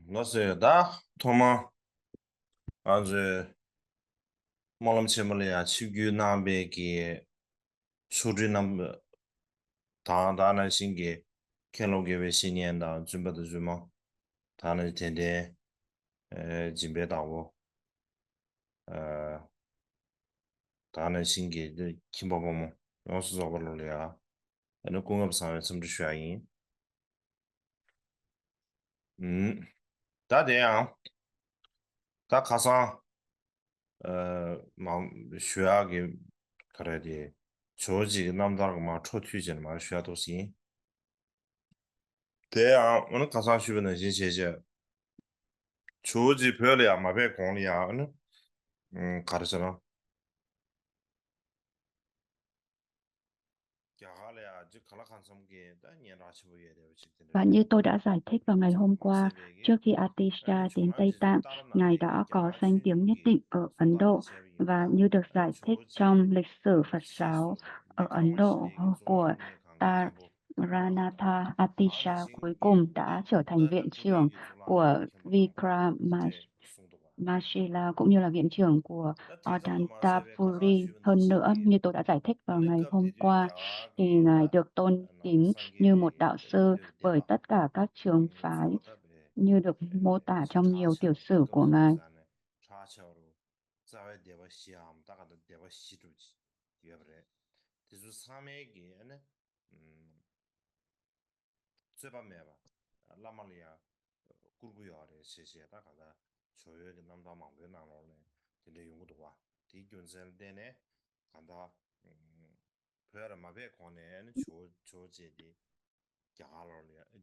nasıl da Toma adı malum çemeli ya çünkü nabeki çocuğun daha singi kelloge ve sinyen 준비도 주마 다는 텐데 진배다고 어 다는 신기 김바보모 영수 저걸로야 어느 공업상에 좀 주셔야인 음 다돼요 다 가서 막学校给 그래야 돼 조지 남다르고 막 초투지는 막需要都行对啊我们가서 주변에 진짜 조지 별이야 마베 공이야 가르쳐라 야갈이야 저 갈라간 섬게 다 년라치 보여야 돼 Và như tôi đã giải thích vào ngày hôm qua, trước khi Atisha đến Tây Tạng, Ngài đã có danh tiếng nhất định ở Ấn Độ. Và như được giải thích trong lịch sử Phật giáo ở Ấn Độ của Taranatha, Atisha cuối cùng đã trở thành viện trưởng của Vikramashila cũng như là viện trưởng của Odantapuri. Hơn nữa, như tôi đã giải thích vào ngày hôm qua, thì Ngài được tôn kính như một đạo sư bởi tất cả các trường phái như được mô tả trong nhiều tiểu sử của Ngài.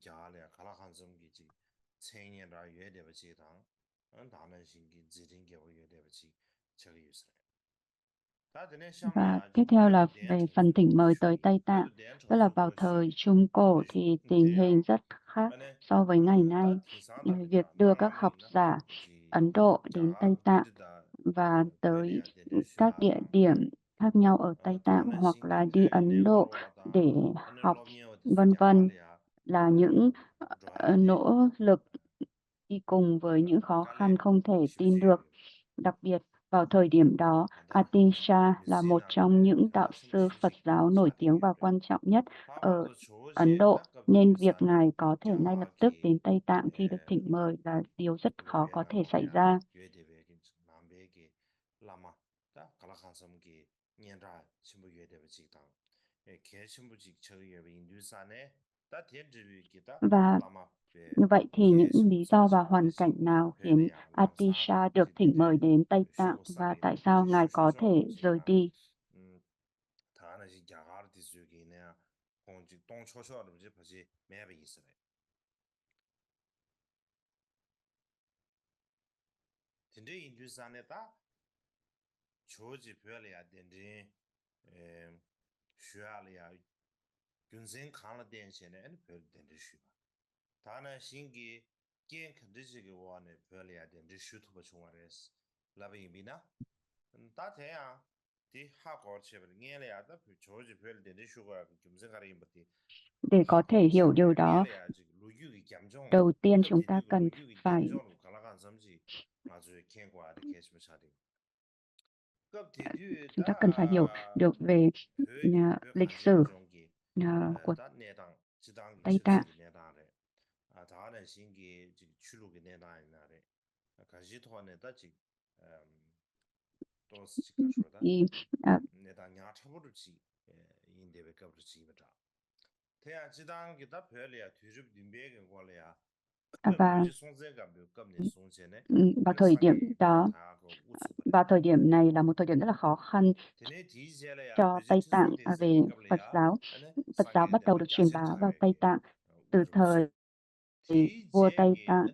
갸알이야 갈라한 섬기지 생년라 유해되버지당 다는 신기 지rin게 유해되버지 저기 있어요. Và tiếp theo là về phần thỉnh mời tới Tây Tạng. Tức là vào thời Trung Cổ thì tình hình rất khác so với ngày nay. Việc đưa các học giả Ấn Độ đến Tây Tạng và tới các địa điểm khác nhau ở Tây Tạng hoặc là đi Ấn Độ để học vân vân là những nỗ lực đi cùng với những khó khăn không thể tin được. Đặc biệt, vào thời điểm đó, Atisha là một trong những đạo sư Phật giáo nổi tiếng và quan trọng nhất ở Ấn Độ, nên việc Ngài có thể ngay lập tức đến Tây Tạng khi được thỉnh mời là điều rất khó có thể xảy ra. Và vậy thì những lý do và hoàn cảnh nào khiến Atisha được thỉnh mời đến Tây Tạng và tại sao Ngài có thể rời đi? 다나 신기 게임 컨디지게 원에 별이야 된지 슈트버 중앙에서 라빈이나 다대야 디 하고 제발 녀래야 다 조지 별 된지 슈가 좀 생각이 못해 Để có thể hiểu điều đó, đầu tiên chúng ta cần phải hiểu được về lịch sử của Tây Tạng. Thì, và vào thời điểm đó, vào thời điểm này là một thời điểm rất là khó khăn cho Tây Tạng về Phật giáo. Phật giáo bắt đầu được truyền bá vào Tây Tạng từ thời vua Tây Tạng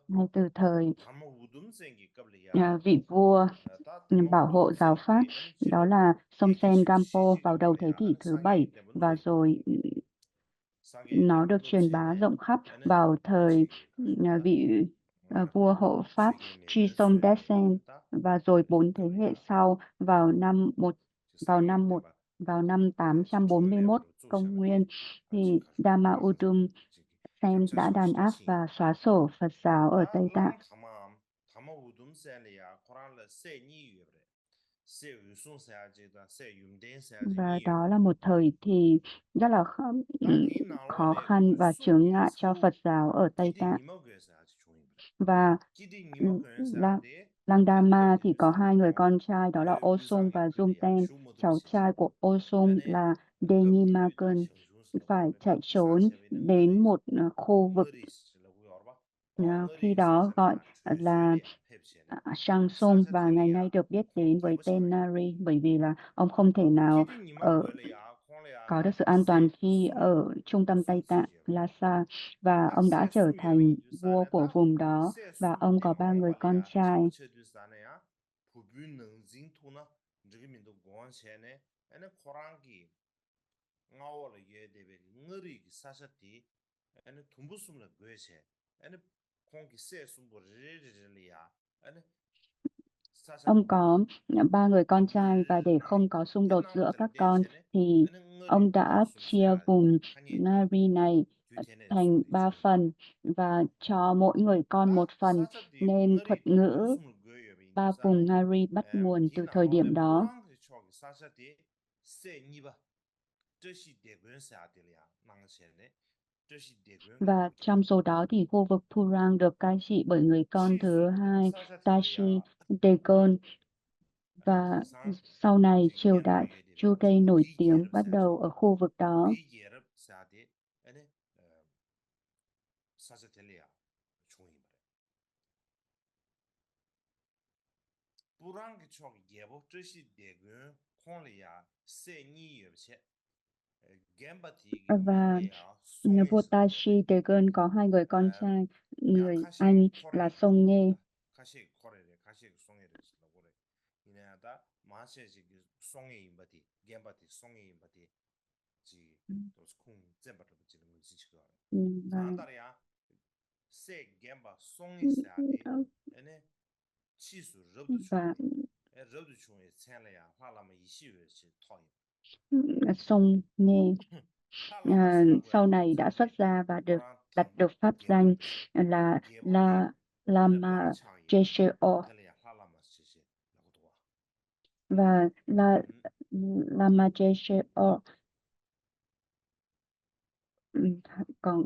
hay từ thời vị vua bảo hộ giáo pháp, đó là Somsen Gampo vào đầu thế kỷ thứ 7 và rồi nó được truyền bá rộng khắp vào thời vị vua hộ pháp Trison Detsen và rồi 4 thế hệ sau vào năm 841 công nguyên thì Dhamma Udum Sen đã đàn áp và xóa sổ Phật giáo ở Tây Tạng. Và đó là một thời thì rất là khó khăn và chướng ngại cho Phật giáo ở Tây Tạng. Và Langdama thì có hai người con trai, đó là Osung và Jumten. Cháu trai của Osung là Denimagun phải chạy trốn đến một khu vực khi đó gọi là Samsung, và ngày nay được biết đến với tên Nari, bởi vì là ông không thể nào có được sự an toàn khi ở trung tâm Tây Tạng, Lhasa, và ông đã trở thành vua của vùng đó, và ông có ba người con trai. Ông có ba người con trai, và để không có xung đột giữa các con thì ông đã chia vùng Nari này thành 3 phần và cho mỗi người con một phần, nên thuật ngữ ba vùng Nari bắt nguồn từ thời điểm đó. Và trong số đó thì khu vực Purang được cai trị bởi người con thứ hai, Tashi Degon, và sau này triều đại Chugai nổi tiếng bắt đầu ở khu vực đó. Và vua Tashi Degon có hai người con trai, người anh là Songye. Và Songye sau này đã xuất gia và đặt được pháp danh là Lama Jeshe-o. Và Lama Jeshe-o còn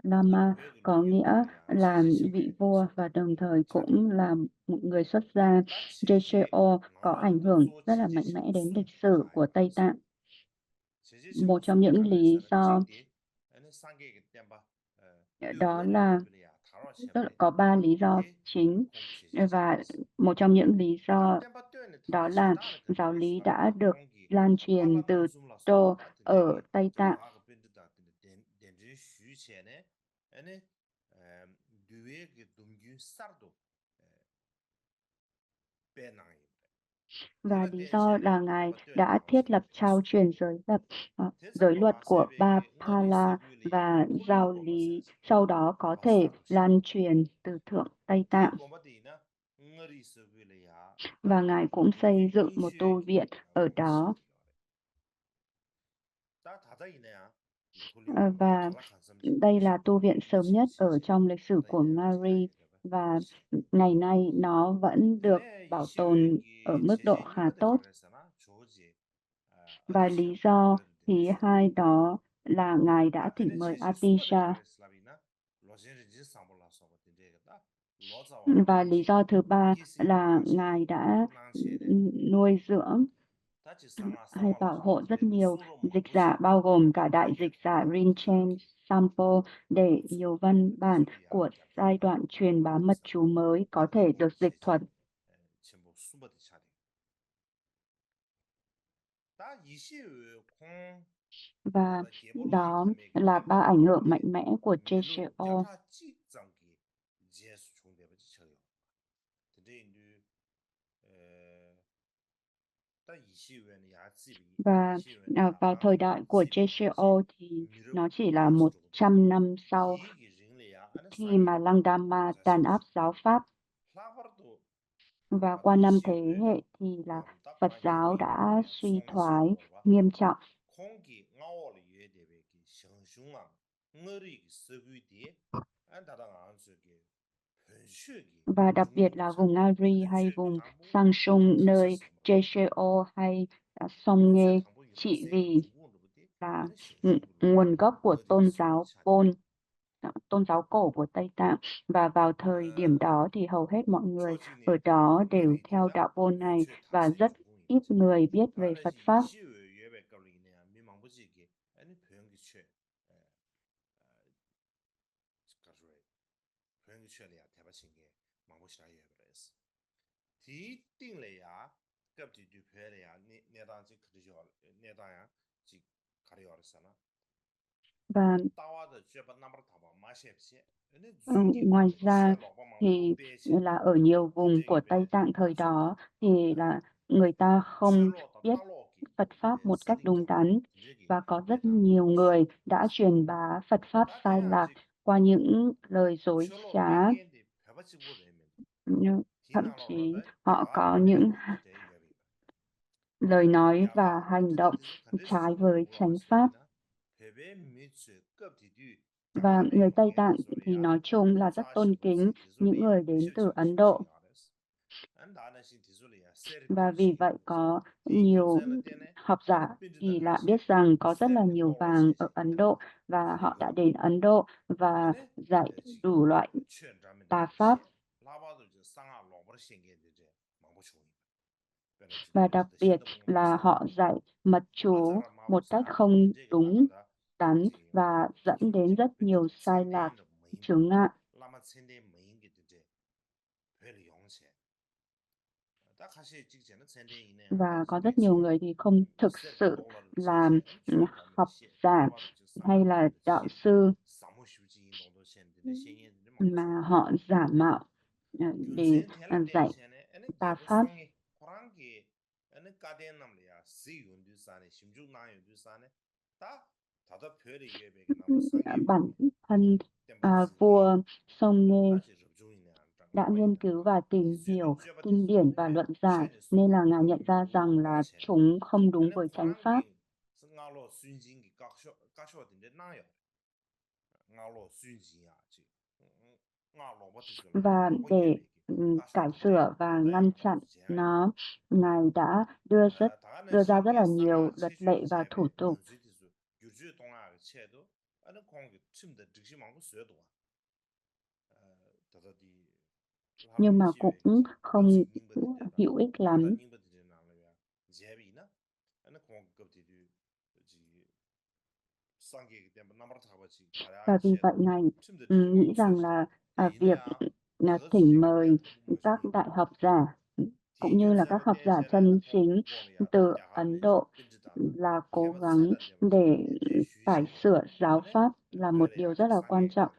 Lama có nghĩa là vị vua và đồng thời cũng là một người xuất gia. Jeshe-o có ảnh hưởng rất là mạnh mẽ đến lịch sử của Tây Tạng. Một trong những lý do đó là có 3 lý do chính, và một trong những lý do đó là giáo lý đã được lan truyền từ Tô ở Tây Tạng. Và lý do là Ngài đã thiết lập trao truyền giới luật của Ba Pala, và giáo lý sau đó có thể lan truyền từ Thượng Tây Tạng. Và Ngài cũng xây dựng một tu viện ở đó. Và đây là tu viện sớm nhất ở trong lịch sử của Nari, và ngày nay nó vẫn được bảo tồn ở mức độ khá tốt. Và lý do thứ hai đó là Ngài đã thỉnh mời Atisha. Và lý do thứ ba là Ngài đã nuôi dưỡng hay bảo hộ rất nhiều dịch giả, bao gồm cả đại dịch giả Rinchen Sampo, để nhiều văn bản của giai đoạn truyền bá mật chú mới có thể được dịch thuật. Và đó là 3 ảnh hưởng mạnh mẽ của Jeshe-o. Và vào thời đại của Jeshe-o thì nó chỉ là 100 năm sau khi mà Langdama đàn áp giáo Pháp. Và qua 5 thế hệ thì là Phật giáo đã suy thoái nghiêm trọng. Và đặc biệt là vùng Ari hay vùng Sangsung nơi Jecheon hay Song Nghê trị vì là nguồn gốc của tôn giáo Pol, tôn giáo cổ của Tây Tạng, và vào thời điểm đó thì hầu hết mọi người ở đó đều theo đạo Pol này và rất ít người biết về Phật Pháp. Và ngoài ra thì là ở nhiều vùng của Tây Tạng thời đó thì là người ta không biết Phật Pháp một cách đúng đắn, và có rất nhiều người đã truyền bá Phật Pháp sai lạc qua những lời dối trá. Thậm chí họ có những lời nói và hành động trái với chánh pháp. Và người Tây Tạng thì nói chung là rất tôn kính những người đến từ Ấn Độ. Và vì vậy có nhiều học giả thì lại biết rằng có rất là nhiều vàng ở Ấn Độ, và họ đã đến Ấn Độ và dạy đủ loại tà pháp. Và đặc biệt là họ dạy mật chú một cách không đúng đắn và dẫn đến rất nhiều sai lạc, chướng ngại. Và có rất nhiều người thì không thực sự là học giả hay là đạo sư, mà họ giả mạo để dạy tà pháp. Bản thân vua Song Nghê đã nghiên cứu và tìm hiểu kinh điển và luận giải, nên là ngài nhận ra rằng là chúng không đúng với chánh pháp. Và để cải sửa và ngăn chặn nó, ngài đã đưa ra rất là nhiều luật lệ và thủ tục. Nhưng mà cũng không hữu ích lắm. Và vì vậy ngài nghĩ rằng là việc thỉnh mời các đại học giả cũng như là các học giả chân chính từ Ấn Độ là cố gắng để cải sửa giáo pháp là một điều rất là quan trọng.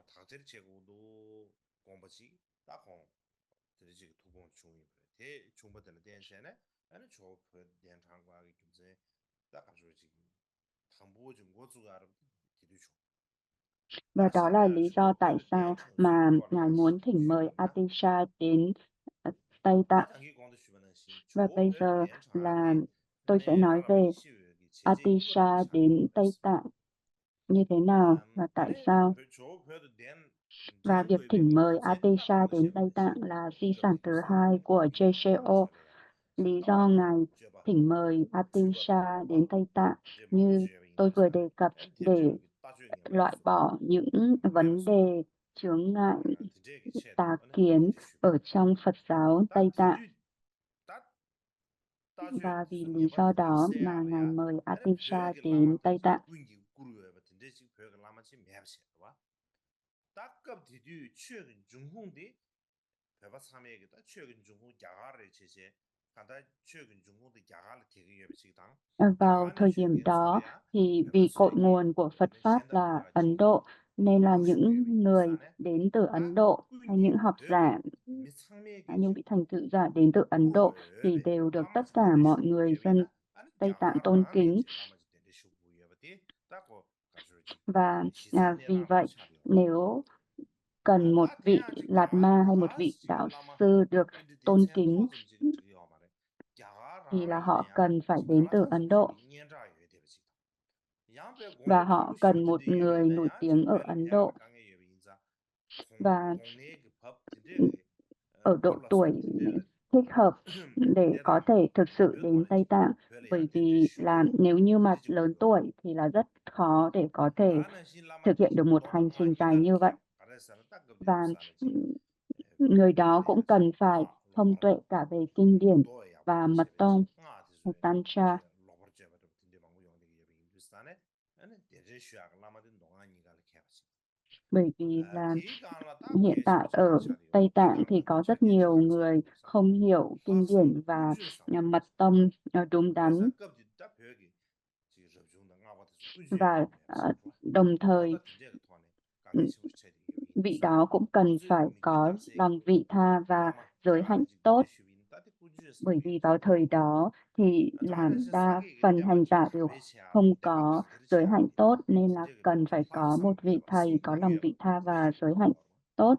Và đó là lý do tại sao mà ngài muốn thỉnh mời Atisha đến Tây Tạng. Và bây giờ là tôi sẽ nói về Atisha đến Tây Tạng như thế nào và tại sao. Và việc thỉnh mời Atisha đến Tây Tạng là di sản thứ hai của JCO. Lý do ngài thỉnh mời Atisha đến Tây Tạng như tôi vừa đề cập để loại bỏ những vấn đề chướng ngại tà kiến ở trong Phật giáo Tây Tạng. Và vì lý do đó mà ngài mời Atisha đến Tây Tạng. Vào thời điểm đó thì vì cội nguồn của Phật Pháp là Ấn Độ, nên là những người đến từ Ấn Độ hay những học giả, những vị thành tựu giả đến từ Ấn Độ thì đều được tất cả mọi người dân Tây Tạng tôn kính. Và vì vậy, nếu cần một vị Lạt Ma hay một vị đạo sư được tôn kính thì là họ cần phải đến từ Ấn Độ. và họ cần một người nổi tiếng ở Ấn Độ và ở độ tuổi thích hợp để có thể thực sự đến Tây Tạng, bởi vì là nếu như mà lớn tuổi thì là rất khó để có thể thực hiện được một hành trình dài như vậy. Và người đó cũng cần phải thông tuệ cả về kinh điển và mật tông, Tantra. Bởi vì là hiện tại ở Tây Tạng thì có rất nhiều người không hiểu kinh điển và mật tông đúng đắn, và đồng thời vị đó cũng cần phải có lòng vị tha và giới hạnh tốt, bởi vì vào thời đó thì làm đa phần hành giả đều không có giới hạnh tốt, nên là cần phải có một vị thầy có lòng vị tha và giới hạnh tốt.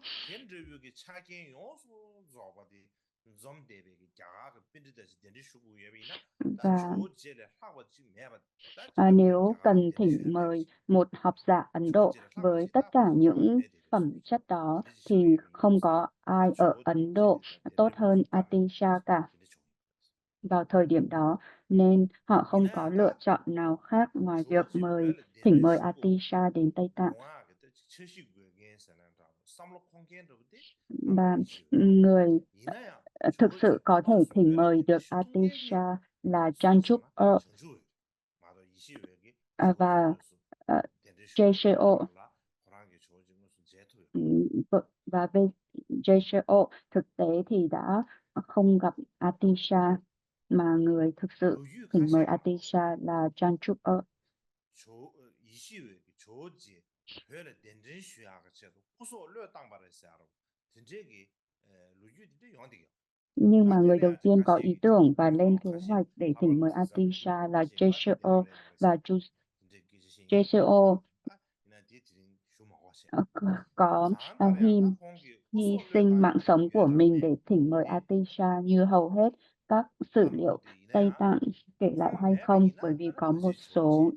Và nếu cần thỉnh mời một học giả Ấn Độ với tất cả những phẩm chất đó thì không có ai ở Ấn Độ tốt hơn Atisha cả vào thời điểm đó, nên họ không có lựa chọn nào khác ngoài việc thỉnh mời Atisha đến Tây Tạng. Và người thực sự có thể thỉnh mời được Atisha là Janchup và JCO. Và JCO thực tế thì đã không gặp Atisha, mà người thực sự thỉnh mời Atisha là Janchup. Nhưng mà người đầu tiên có ý tưởng và lên kế hoạch để thỉnh mời Atisha là JCO, và JCO có hy sinh mạng sống của mình để thỉnh mời Atisha như hầu hết các sử liệu Tây Tạng kể lại hay không, bởi vì có một số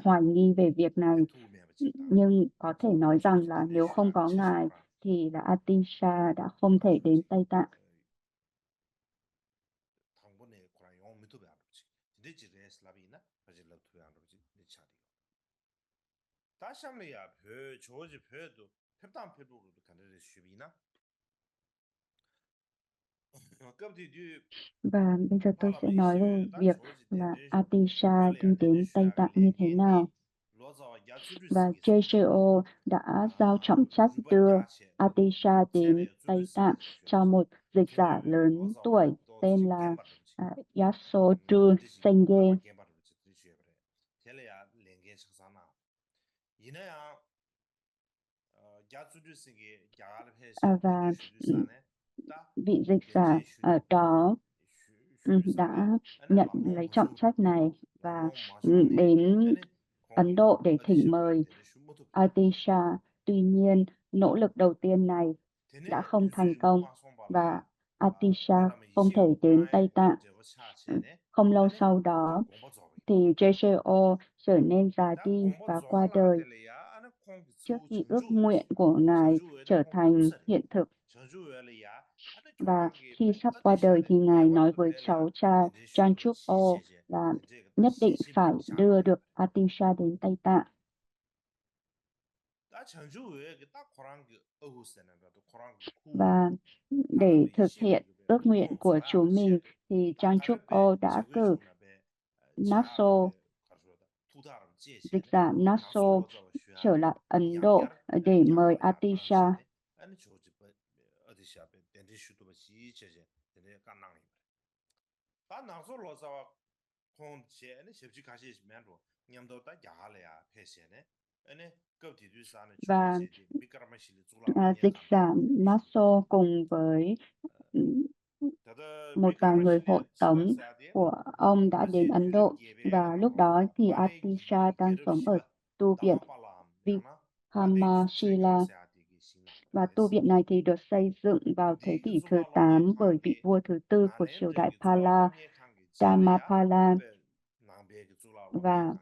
hoài nghi về việc này. Nhưng có thể nói rằng là nếu không có ngài thì là Atisha đã không thể đến Tây Tạng. Và bây giờ tôi sẽ nói về việc là Atisha đi đến Tây Tạng như thế nào. Và JCO đã giao trọng trách đưa Atisha đến Tây Tạng cho một dịch giả lớn tuổi tên là Yasodru Senge. Và vị dịch giả đó đã nhận lấy trọng trách này và đến Ấn Độ để thỉnh mời Atisha. Tuy nhiên, nỗ lực đầu tiên này đã không thành công và Atisha không thể đến Tây Tạng. Không lâu sau đó thì JCO trở nên già đi và qua đời trước khi ước nguyện của ngài trở thành hiện thực. Và khi sắp qua đời thì ngài nói với cháu cha Janchup là nhất định phải đưa được Atisha đến Tây Tạng. Và để thực hiện ước nguyện của chúng mình thì Janchup đã cử Naso, dịch giả Naso, trở lại Ấn Độ để mời Atisha. Và dịch giả Naso cùng với một vài người hộ tống của ông đã đến Ấn Độ, và lúc đó thì Atisha đang sống ở tu viện Vikramashila. Và tu viện này thì được xây dựng vào thế kỷ thứ 8 bởi vị vua thứ tư của triều đại Pala, Dharmapala. Và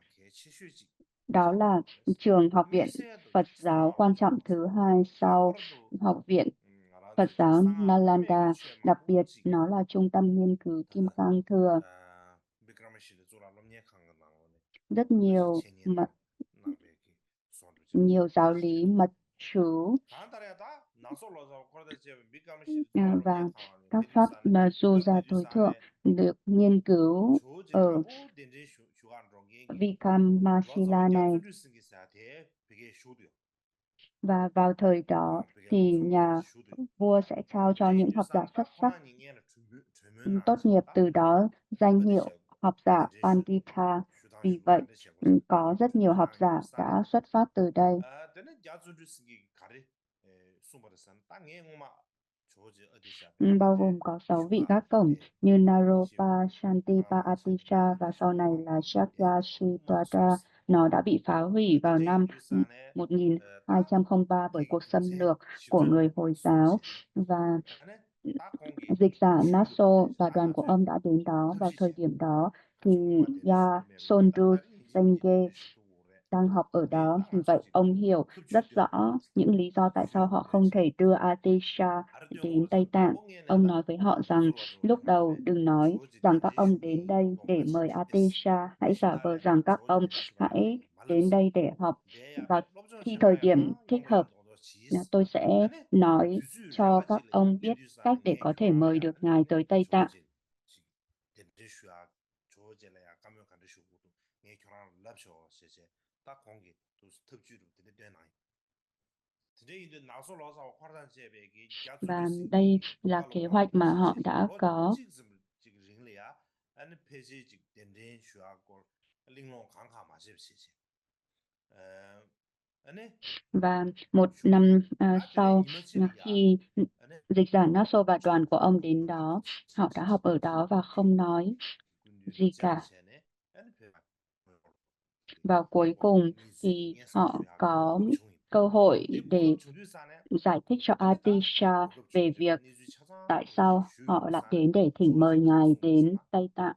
Đó là trường học viện Phật giáo quan trọng thứ hai sau học viện Phật giáo Nalanda, đặc biệt nó là trung tâm nghiên cứu Kim Cang Thừa. Rất nhiều giáo lý mật chú và các pháp yoga tối thượng được nghiên cứu ở Vikramasila này. Và vào thời đó thì nhà vua sẽ trao cho những học giả xuất sắc tốt nghiệp từ đó danh hiệu học giả Pandita. Vì vậy, có rất nhiều học giả đã xuất phát từ đây. Bao gồm có 6 vị gác cổng như Naropa, Shantipa, Atisha và sau này là Shakya Shitara. Nó đã bị phá hủy vào năm 1203 bởi cuộc xâm lược của người Hồi giáo, và dịch giả Naso và đoàn của ông đã đến đó. Vào thời điểm đó thì Sondru Senge đang học ở đó, vì vậy ông hiểu rất rõ những lý do tại sao họ không thể đưa Atisha đến Tây Tạng. Ông nói với họ rằng lúc đầu đừng nói rằng các ông đến đây để mời Atisha, hãy giả vờ rằng các ông hãy đến đây để học. Và khi thời điểm thích hợp, tôi sẽ nói cho các ông biết cách để có thể mời được Ngài tới Tây Tạng. Và đây là kế hoạch mà họ đã có. Và một năm sau, khi dịch giả Naso và đoàn của ông đến đó, họ đã học ở đó và không nói gì cả. Và cuối cùng thì họ có cơ hội để giải thích cho Atisha về việc tại sao họ lại đến để thỉnh mời Ngài đến Tây Tạng.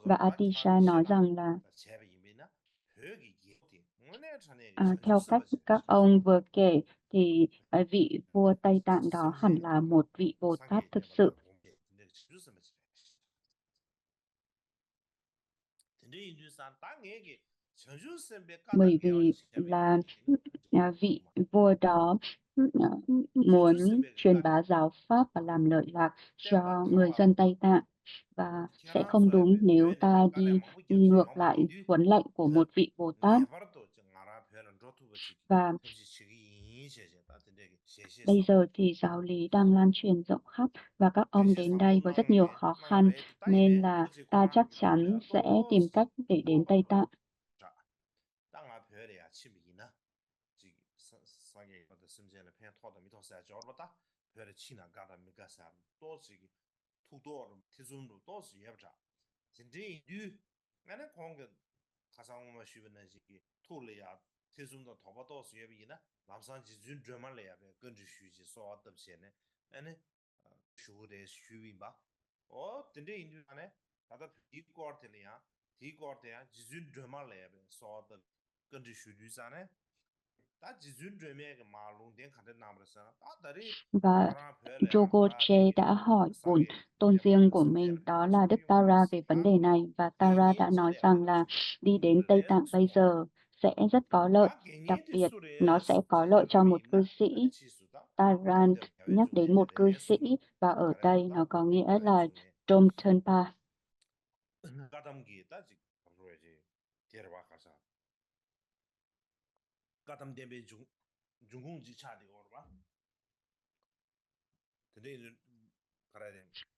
Và Atisha nói rằng là theo cách các ông vừa kể thì vị vua Tây Tạng đó hẳn là một vị Bồ Tát thực sự. Bởi vì là vị vua đó muốn truyền bá giáo pháp và làm lợi lạc cho người dân Tây Tạng, và sẽ không đúng nếu ta đi ngược lại huấn lệnh của một vị Bồ Tát. Và bây giờ thì giáo lý đang lan truyền rộng khắp và các ông đến đây với rất nhiều khó khăn, nên là ta chắc chắn sẽ tìm cách để đến Tây Tạng. Và Jogoche đã hỏi bổn tôn riêng của mình, đó là Đức Tara, về vấn đề này, và Tara đã nói rằng là đi đến Tây Tạng bây giờ sẽ rất có lợi, đặc biệt nó sẽ có lợi cho một cư sĩ. Tarant nhắc đến một cư sĩ, và ở đây nó có nghĩa là Domtonpa.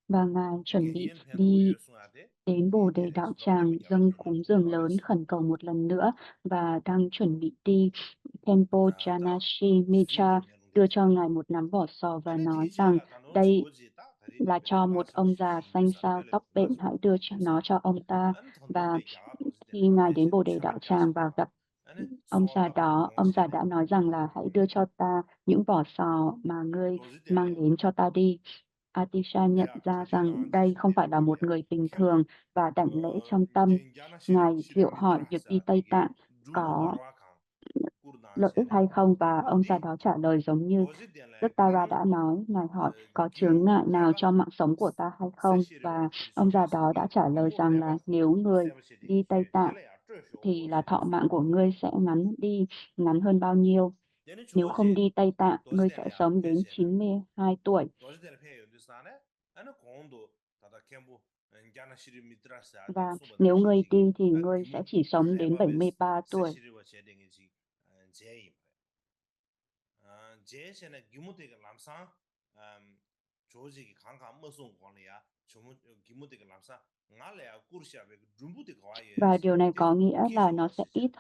Và Ngài chuẩn bị đi đến Bồ Đề Đạo Tràng dâng cúng dường lớn khẩn cầu một lần nữa, và đang chuẩn bị đi. Tempo Janashi Mitra đưa cho Ngài một nắm vỏ sò và nói rằng đây là cho một ông già xanh xao tóc bện, hãy đưa nó cho ông ta. Và khi Ngài đến Bồ Đề Đạo Tràng và gặp ông già đó, ông già đã nói rằng là hãy đưa cho ta những vỏ sò mà ngươi mang đến cho ta đi. Atisha nhận 배야 ra rằng 대대강 đây không phải là một 지지되고래 người bình 캠부 thường và đảnh lễ trong tâm. 겐자나 Ngài triệu hỏi việc đi 시리미트라사 Tây 되게 Tạng 줌부 có 바로아강 lợi ích 꾸르나체네 hay không, và ông già 디 đó trả lời giống như 도시된래 Đức Tara 강 đã nói. Ngài hỏi có chướng 기무 ngại nào 페바 cho mạng sống của ta hay không, và 세시리오 ông già 디수디스 đó đã 강 trả lời 기무 rằng là 페바 nếu người đi Tây 세바시디 Tạng 텔레야 쩌쇼 thì là thọ 오시레스 mạng của ngươi sẽ ngắn hơn bao nhiêu. 얘는 Nếu không 조지 đi Tây Tạng, ngươi sẽ 도시된래야 sống đến 폐시에나 92 tuổi. 도시된래 폐요디스나네 아니 공도 다다 캠부 겐자나 시리미트라사 디 Và nếu ngươi 소바데시지 đi thì 아 ngươi sẽ 기무 chỉ sống đến 페바베스 73 tuổi. 세시리와 제딩이지 제임 제시네 기무데가 람상 조지기 강강 머송 권리야 주무 기무데가 람상 ngalaya kursha be drumbu de kawaye Và điều này de có nghĩa là kesho nó wa sẽ se ít,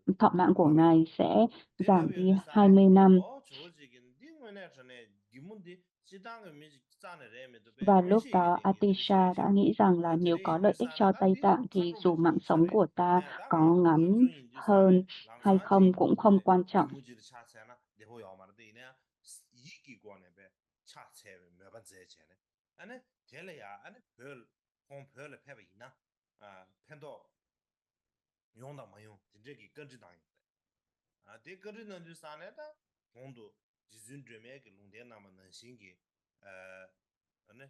chen thọ mạng của ngalo Ngài yo sẽ de giảm lawe đi de sane 20 năm. o choji gin ding wena chane gimundi chidang ge mi chane re me do be Và lúc meshi ge đó de ge de she Atisha đã sha nghĩ rằng là de nếu de có yin lợi du ích sane cho da Tây de Tạng thì khanro be dù mạng yin sống sare của ta ane da có nga ngắn lamso yin du hơn sane hay lamsa không ji cũng không quan trọng. gimuji de cha chana de ho yaw mar de ne yi ki go ne be cha che me ba ze che ne ane tele ya ane pearl hong pearl pe ba ina pendo 용다 마용 진짜기 건지당 대 건지는 주 산에다 공도 지준 드메게 롱데 남는 신기 에 아니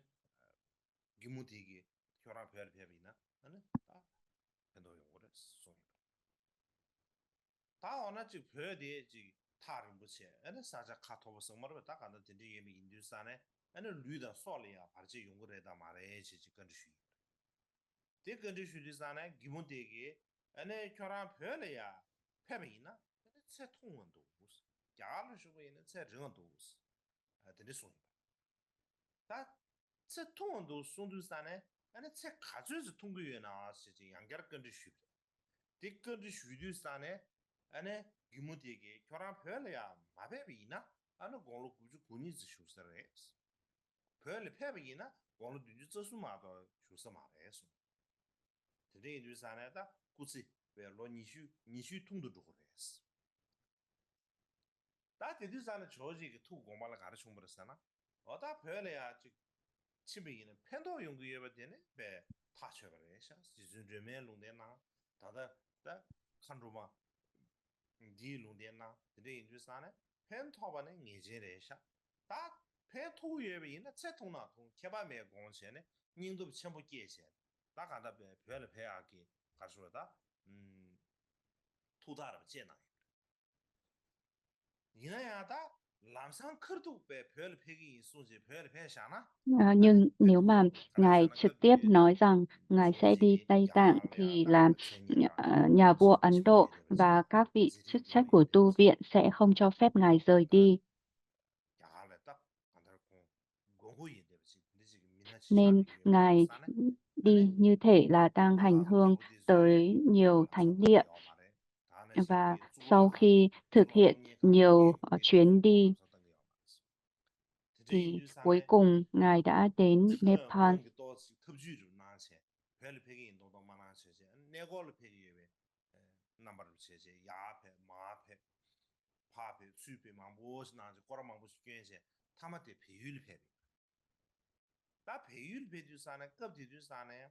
기무티기 교랑 별별이나 아니 다 해도 용거를 송 다 어나지 별디 지 타른 부치 아니 사자 카토브 성마르 다 간다 진짜 예미 인두산에 아니 류다 솔이야 바지 용거에다 말해 지지 건지 대 건지 슈디산에 기무티기 아니 교랑 별이야 패배이나 체 통원도 무슨 야를 주고 있는 체 정도 무슨 되게 손 다, 체 통원도 손두산에 아니 체 가져서 통구에 나왔지 양결 건지 슈 뒷건지 슈디산에 아니 기무되게 교란 별이야 마베비나 아니 공로 구주 군이 주스레스 별이 패비나 공로 뒤주 저수마도 주스 말해서 되게 인두산에다 구치 별로 니슈 통도 주고 그랬어 다 대두산에 조지 투 공발을 가르쳐 버렸잖아. 어다 별이야 즉 치비는 팬도 연구해 봤더니 배 타쳐 버려서 지준점에 롱데나 다다 다 칸로마 디 롱데나 근데 인주산에 팬 토바는 예제래샤 다 팬토에 있는 채통나 통 개발매 공원에는 닝도 전부 깨세 다 간다 배 별을 배하기 가서다 토다를 제나 이나야다 람상 커도 배 별 폐기 소지 별 배샤나 아니 Nhưng nếu mà 팬토 Ngài 가라샤나 trực tiếp 커비에 nói rằng Ngài sẽ đi 조직이 Tây Tạng thì là 야갈야다 체니라 nhà vua Ấn Độ 침부에 되지 và các vị chức trách 지리고에 của tu 되지 viện sẽ không cho phép Ngài rời 다 đi. 야갈다 간다고 고고이 되지 근데 지금 미나치 Nên 샤비 유에 Ngài 산에 아니 đi như thể là đang hành 도다도 hương 개고디즈에 tới nhiều thánh 람사도 địa. 요 말에 다네 Và 신기 sau 죽을라가 khi thực hiện 템바롱니 강게 nhiều 개고디가 chuyến 주고 đi 람사도 요 말았어 드제 thì 인도 cuối 산에 cùng Ngài đã đến Nepal. 공기 또 탑주를 나체 별 폐기 인도도 많아서 내골 폐기에 넘버를 세제 야페 마페 파페 수페 망보스 나지 꼬라망 보스 괜세 타마테 배율 폐비 다 배율 배주산에 급디주산에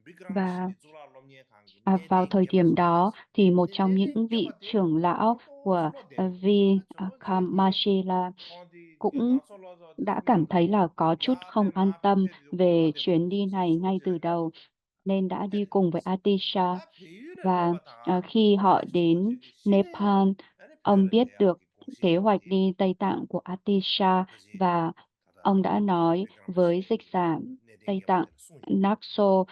비그라마 Và 시리 줄라 롬니에 강기 vào 네덴 thời điểm đó 게바지레스 thì một trong 네덴 những vị 게바데 trưởng lão 토도 của 슬로 데요 저거 제디 Vikramasila 어디 그 cũng 나솔로서 đã cảm thấy 디스미르도 là có chút không 야페 an 마페 tâm 페디 về 꼬라데 chuyến đi 보고서 này ngay từ 소제야 đầu, nên đã đi cùng với 패드리스 Atisha. 다 배율의 Và 로바다가 khi họ 아니 đến 조직이 신의 Nepal, 아니 ông 별의 biết được 배하기 kế 공식이 hoạch 되게 đi Tây Tạng của Atisha, 그지 và 다다 ông đã nói 베그라마 với 시대 dịch giả 내된 Tây 게 Tạng 받을 송 Nakso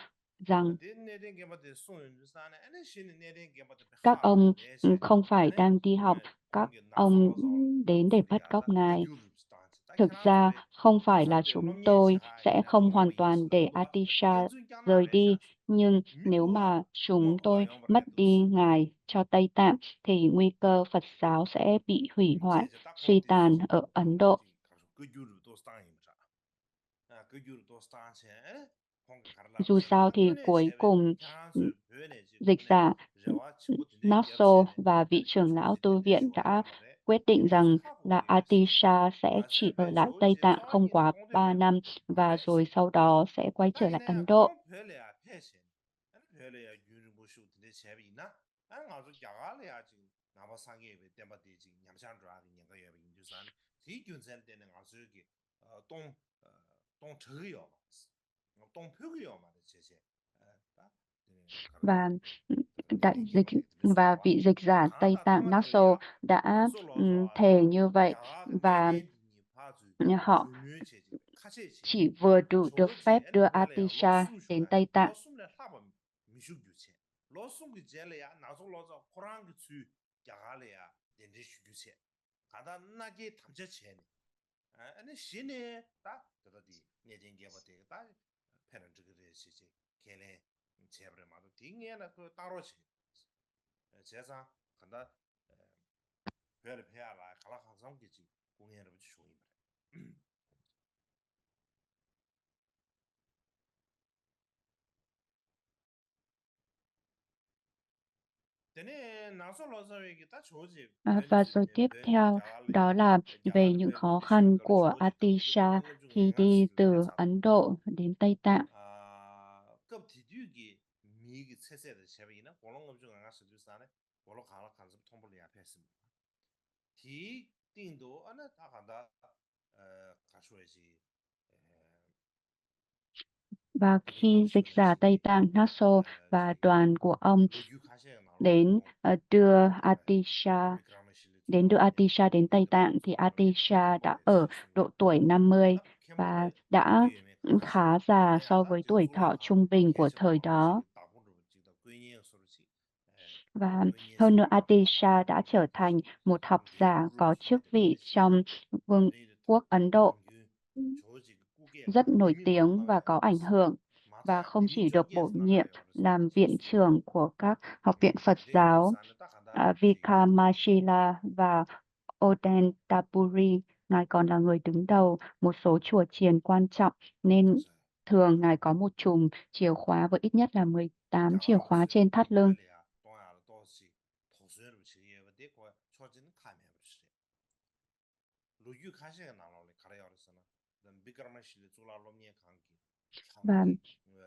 rằng 내된 게 받을 송인 주사네 아니 신의 내된 게 받을 các 하고 ông 레세 không phải 아니 đang đi học, các 공기 ông 나솔로서 đến để bắt cóc 소리야다 그 Ngài. 유럽 스탄스 딱 Thực 캐나 ra 소리 không phải là 람산데 chúng 롬니에 tôi 샤 sẽ 이나 không 통로 hoàn 보이스 toàn để 통로라 Atisha 겐준 꺄나 rời đi, 레샤 nhưng nếu 미고라 mà chúng 고고가 tôi mất đi 영버레도스 Ngài cho Tây Tạng thì nguy cơ Phật giáo sẽ bị hủy hoại, 제제 딱 suy tàn 공디스 ở Ấn Độ. 가서 그 유럽 또 스타임자 그 유럽 또 스타체 공가 Dù 가라서 sao 다 thì 변해 cuối 제베 cùng 향수 변해지 dịch 근데 giả 저와 친구들이 Nakso 겹치네 và vị 아니 trưởng lão 조지 tu 되네 viện 쇼야 đã 말에 quyết định rằng là Atisha sẽ mà chỉ ở về lại chỗ Tây chỉ Tạng cho không cái nó quá công ty 3 về năm và phải rồi sau đó sẽ quay trở lại Ấn Độ. công phải là phải xem anh phải là yun bu shu de che bi na anh ngao zu ya le ya ji na ba sang ye be tem ba de ji nyam chang zhuo ge nian ge ye bin ju san ti gyun zhen de ngao zu ge dong dong che ge yo ma dong pyo ge yo ma de che che da ka ro Và ne đại ding ge dịch ba de de so và wa vị dịch giả ka Tây da Tạng tong de le Naso ya đã na so lo zo wa thề da như vậy ya ge ne và de ni pa zu họ ju nyu che ji ka che che chỉ vừa đủ được chỗ gì phép anh đưa phải là lo Atisha sung sung đến à Tây Tạng. lo sung là sao mà mình sung như thế lo sung cái gì là ya nào số lo cho Quran cái chữ giả là ya đến để sung như thế cả đó na cái tham gia chuyện anh ấy xin này ta cái đó đi nghe tiếng nghe bát cái ta phải là cái cái gì gì cái này chế bề mà tiếng nghe là cái 따로 chế chế sao cả đó phải là phải là cả là 항상 cái gì cũng nghe được chú ý mà thế nên nào số lo cho cái ta chỗ gì bên Và gì rồi tiếp về theo đó là giả về là những về khó đi suy khăn cái của chỗ gì gặp cái Atisha quần ngầm chung khi ngàn đi sự để từ sao Ấn Độ đến Tây Tạng. cấp thì điều cái mi cái xe xe de xe vậy nó quần ngầm chung ngàn sự để sao này quần lo khá là khá là thông bồi à phải xem thì định độ anh ấy ta khá là cá sấu gì Và cái định khi độ dịch sửa lại giả gì Tây Tạng Naso và chỉ đoàn của ông lo dư khá xe nào lo đến tông Vikram Shili chủ đưa lao lo Atisha đến Tây Vikram Tạng thì chủ lao lo Atisha Kempo đã le ở che sum độ tuổi 50 ta Kempo và le đã ge me kha shi khá già ane so ata với ji tuổi zule thọ kha trung bình ge của che thời ma shi đó. ta bu ru ji da gui ni so ru chi Và gui ni hơn so nữa ru ta kha Atisha ma đã ru trở thành một học ge giả gu ru có ji chức de vị de shi trong vương de de quốc Ấn Độ, nam gyu cho ji gu ge rất ga nổi mi ma tiếng ma và ya có ảnh hưởng ma và ta không mi mi chỉ jo được ge bổ sa na ga nhiệm ya ru sa làm ji viện su trưởng của các học viện Phật de yin giáo sa na ta kha da ji Vikramasila và Odentapuri. Ngài còn là người đứng đầu một số chùa chiền quan trọng ta nên sa thường Ngài có một chùm chìa khóa với ít nhất là 18 chìa 야가 khóa 글쎄 trên thắt lưng. 별이야 동아로 또시 도서를 지에 되고 초진 카메라 버시 로유 카시가 나로래 가려서나 난 비그라마실 줄알롬니에 관계 Và 관계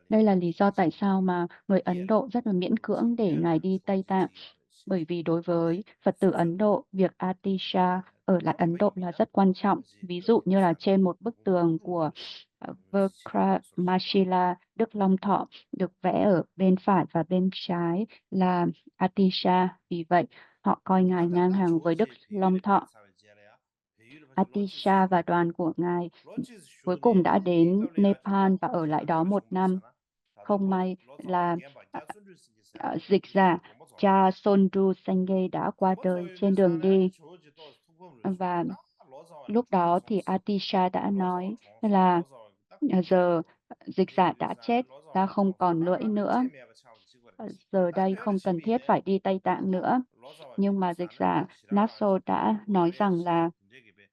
đây 뭐래 là lý do tại 가지 sao mà người Ấn 게라 Độ rất là miễn 그렇지 cưỡng để Ngài 게라 đi Tây 초진 Tạng. 지야르시 Bởi vì đối với 근데 Phật tử Ấn 소소로 Độ, việc Atisha ở lại 딱히 Ấn Độ là 보입니다 rất quan trọng. 그지 Ví dụ 급디 như là 비싸네 trên một bức 누구 tường của 누구를 지체 소소로 Vikramashila, Đức Long Thọ, được vẽ ở bên phải và bên trái là Atisha. Vì vậy, họ coi Ngài ngang 아다다 hàng với Đức 조지 Long 배율의 Thọ. 배사회 지야래야 배율의 배치 로치스 Atisha và 쇼네 đoàn của Ngài 로치스 cuối cùng 쇼네 đã 아니 đến 디갑래 아주 Nepal và ở lại 로코네 đó 카메 một 좀 năm. 있잖아 다들 Không 로 may 로사와 là 겜바 야순줄 쓰기사 dịch giả 이사네 고모소 cha Sondru Sangye đã qua đời 고모소 trên đường 인주사네 đi. 조지 또 투범을 주고 Và 딱 로사와네 lúc đó thì 총송스 Atisha đã 로사와 nói 총송 là 로사와 딱 그거지 giờ dịch 근데 giả đã 인주사네 chết, ta 로사와 không 총송 còn 딱 lưỡi 앞에 nữa. 잼이야 차고 지고랬어 Giờ 딱 đây 별의 không cần thiết 집이네 phải đi Tây Tạng 딱 nữa. 로사와 Nhưng mà dịch 인주사네 giả 딱 지라가 Naso 아주 đã 뭐 nói rằng 배시 là 근데 그게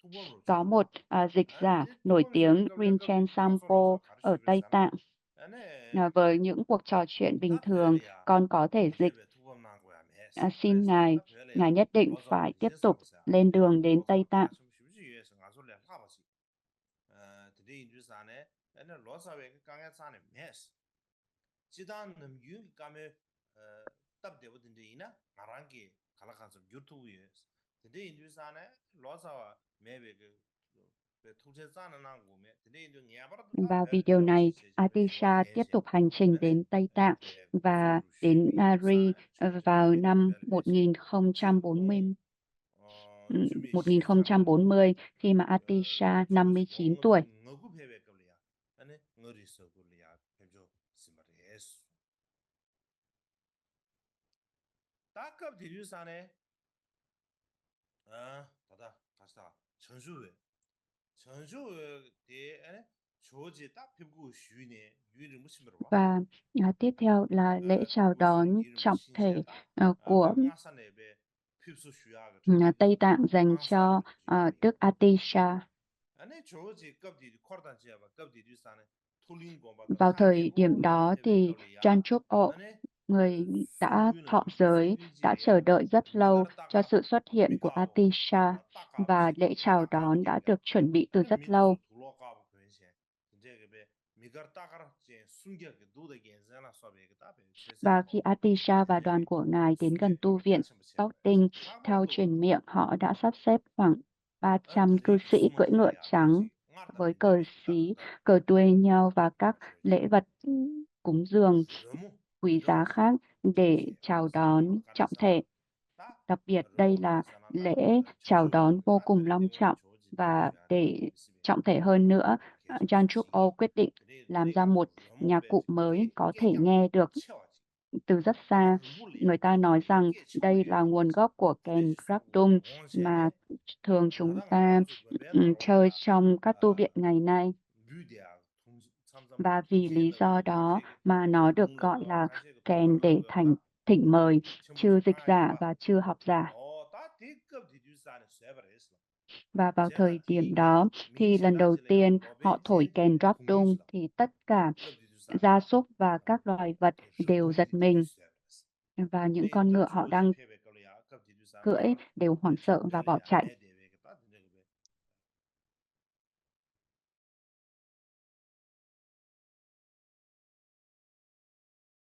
투범으로 có 주고 một dịch 아, giả 이 nổi 투범에서 tiếng qabla Rinchen qabli 나서 Sampo 로서 가르쳐 ở Tây 버리잖아. Tạng. 아니, Với những cuộc trò chuyện bình 딱 thường, 별이야. con có thể dịch. 내배 투범 난 거야, 매스. Xin 그래서 Ngài, 딱 별이야. Ngài nhất định 로서 phải tiếp 이제 tục 삼으세요. lên 근데 đường đến Tây 로서 Tạng. 가슴 쉽지 위해서 가솔래 하버지. 드디 인주산에 아니 로서 왜 강에 산에 매스. 지단은 유 감에 답 되거든요. 이나 가랑기 갈아가서 유튜브에. 드디 인주산에 로서와 매배 그 통제 싸는 한 곳에 드디 인주 냐바라도 다 Và vì điều 별별 없이 này, 제지 배치와 Atisha tiếp 대제. tục hành trình 아니 đến Tây Tạng và 고소로 đến 쉬비 Nari 인주산에 조지 vào 급디 năm 별 배치. 진동 1040, 주미 시작을 1040 khi mà Atisha 조지 59 공업 tuổi. 중 ng어구 배배 겁이야. 아니 ng어리서 굴이야. 배조 스마레스. 딱급 디주산에 다다 다시다 전수회 전수회 대 조지 딱 피부 쉬네 유를 무슨 말로 봐 Và tiếp theo là lễ chào 무슨 đón 이름 trọng thể 신세다 của 망야산에 배 피부 쉬야가 저기서 Tây Tạng dành cho 망사를 주야리야 Đức Atisha. 아니 조지 급디 코르단지야 봐 급디 주산에 툴링 고바도 Vào thời điểm 카메고 đó 페베 thì 겁리야 Chanchup O 아니 người đã thọ giới, đã chờ đợi rất lâu cho sự xuất hiện của Atisha, và lễ chào đón đã được chuẩn bị từ rất lâu. Và khi Atisha và đoàn của ngài đến gần tu viện Tóc theo truyền miệng, họ đã sắp xếp khoảng 300 cư sĩ cưỡi ngựa trắng với cờ xí, cờ đuôi nhau và các lễ vật cúng dường quý giá khác để chào đón trọng thể. Đặc biệt đây là lễ chào đón vô cùng long trọng, và để trọng thể hơn nữa, Jan Trúc-o quyết định làm ra một nhạc cụ mới có thể nghe được từ rất xa. Người ta nói rằng đây là nguồn gốc của kèn Rakdum mà thường chúng ta chơi trong các tu viện ngày nay. Và vì lý do đó mà nó được gọi là kèn để thỉnh mời chư dịch giả và chư học giả. Và vào thời điểm đó, khi lần đầu tiên họ thổi kèn Rakdum thì tất cả gia súc và các loài vật đều giật mình, và những con ngựa họ đang cưỡi đều hoảng sợ và bỏ chạy.